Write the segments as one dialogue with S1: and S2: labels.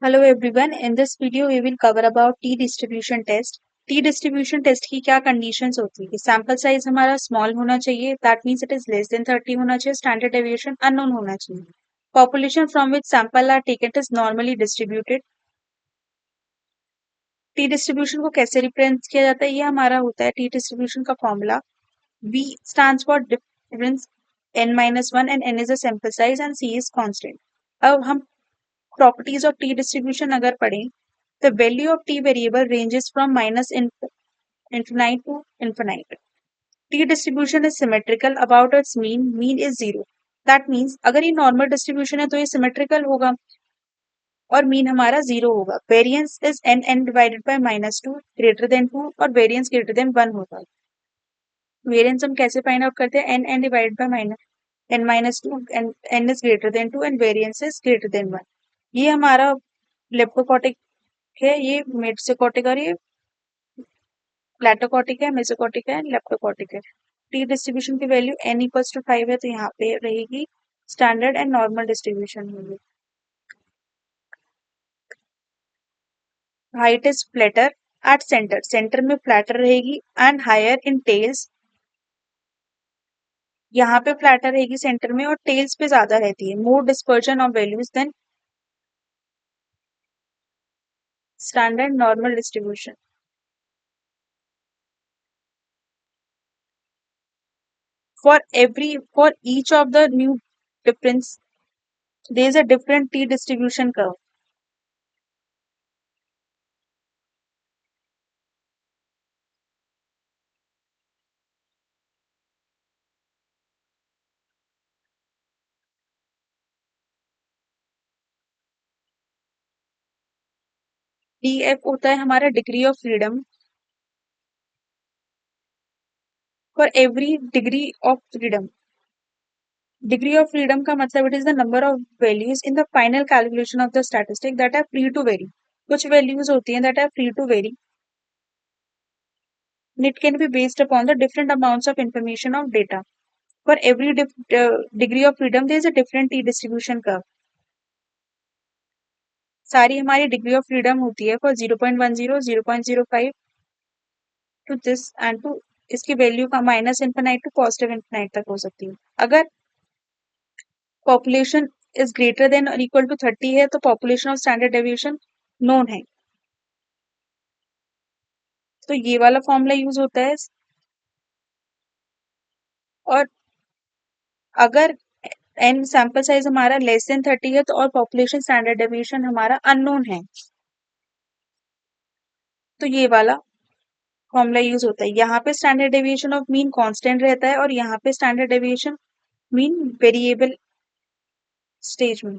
S1: Hello everyone. In this video, we will cover about T distribution test. T distribution test की क्या conditions होती है? Sample size हमारा small होना चाहिए. That means it is less than 30 होना चाहिए. Standard deviation unknown होना चाहिए. Population from which sample are taken is normally distributed. T distribution को कैसे represent किया जाता है? ये हमारा होता है T distribution का formula. V stands for difference n-1 and n is a sample size and C is constant. अब हम properties of T distribution अगर पढ़ें, the value of T variable ranges from minus infinite to infinite. T distribution is symmetrical about its mean. Mean is 0. That means अगर ये normal distribution है तो ये symmetrical होगा और mean हमारा 0 होगा. Variance is n divided by -2 greater than 2 और variance greater than 1 होगा. Variance हम कैसे find out करते हैं? n divided by n-2 and n is greater than 2 and variance is greater than 1. ये हमारा लेप्टोकॉटिक है, ये मेटसिकोटिक और ये प्लेटोकॉटिक है, मेसोकॉटिक है, लेप्टोकॉटिक है. टी डिस्ट्रीब्यूशन की वैल्यू n इक्वल्स टू 5 है तो यहाँ पे रहेगी स्टैंडर्ड एंड नॉर्मल डिस्ट्रीब्यूशन होगी. Height is flatter at centre. Centre में फ्लैटर रहेगी एंड हायर इन टेल्स. यहाँ पे फ्लैटर रहेगी सेंटर में और टेल्स पे ज्यादा रहती है. More dispersion of values than standard normal distribution. For each of the new difference, there is a different t distribution curve. df होता है हमारा degree of freedom. For every degree of freedom, degree of freedom का मतलब it is the number of values in the final calculation of the statistic that are free to vary. कुछ values होती हैं that are free to vary. It can be based upon the different amounts of information of data. For every degree of freedom, there is a different t distribution curve. सारी हमारी degree of freedom होती है for 0.10, 0.05 to this and to इसकी value का minus infinite to positive infinite तक हो सकती है. अगर पॉपुलेशन इज ग्रेटर देन और इक्वल टू 30 है तो population of standard deviation known है. तो ये वाला फॉर्मूला यूज होता है. और अगर एन सैंपल साइज हमारा लेस देन 30 है तो और पॉपुलेशन स्टैंडर्ड डेविएशन हमारा अननोन है तो ये वाला फॉर्मूला यूज होता है. यहाँ पे standard deviation of mean constant रहता है और यहाँ पे standard deviation mean variable stage में.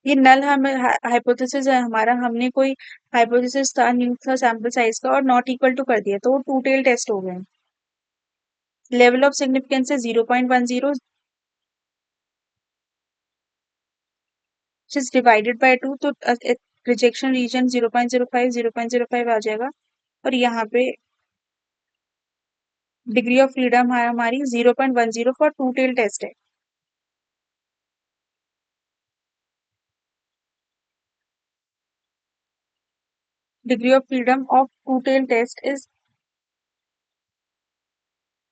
S1: ये नल हम हाइपोथेसिस है हमारा. हमने कोई हाइपोथेसिस था न्यू था सैंपल साइज का और नॉट इक्वल टू कर दिया तो वो टू टेल टेस्ट हो गए. लेवल ऑफ सिग्निफिकेंस है 0.10 which is divided by 2 तो रिजेक्शन रीजन 0.05 0.05 आ जाएगा. और यहाँ पे डिग्री ऑफ फ्रीडम है हमारी 0.10 फॉर टू टेल टेस्ट है. Degree of freedom of two tail test is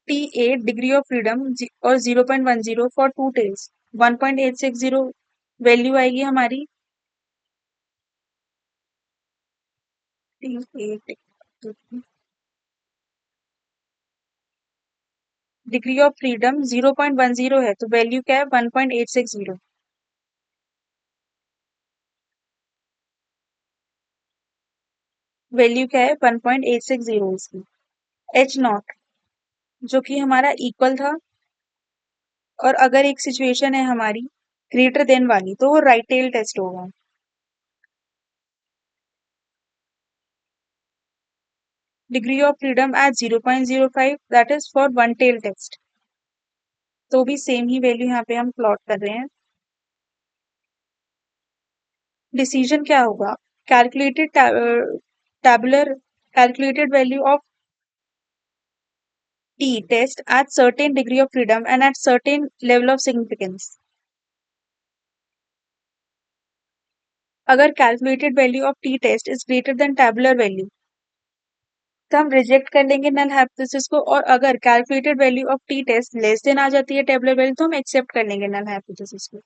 S1: T8 degree of freedom और 0.10 फॉर टू टेल्स. 1.860 वैल्यू आएगी हमारी T8. डिग्री ऑफ फ्रीडम 0.10 है तो वैल्यू क्या है 1.860. वैल्यू क्या है 1.860 इसकी. एच नॉट जो कि हमारा इक्वल था और अगर एक सिचुएशन है हमारी ग्रेटर देन वाली तो वो राइट टेल टेस्ट होगा. Degree of freedom at 0.05 that is for one tail test. तो भी सेम ही वैल्यू यहाँ पे हम प्लॉट कर रहे हैं. डिसीजन क्या होगा? Calculated tabular calculated value of T test at certain degree of freedom and at certain level of significance. अगर calculated value of T test is greater than tabular value, तो हम रिजेक्ट कर लेंगे नल हाइपोथेसिस को, और अगर calculated value of T test less than आ जाती है टेबुलर वैल्यू, तो हम एक्सेप्ट कर लेंगे नल हाइपोथेसिस को।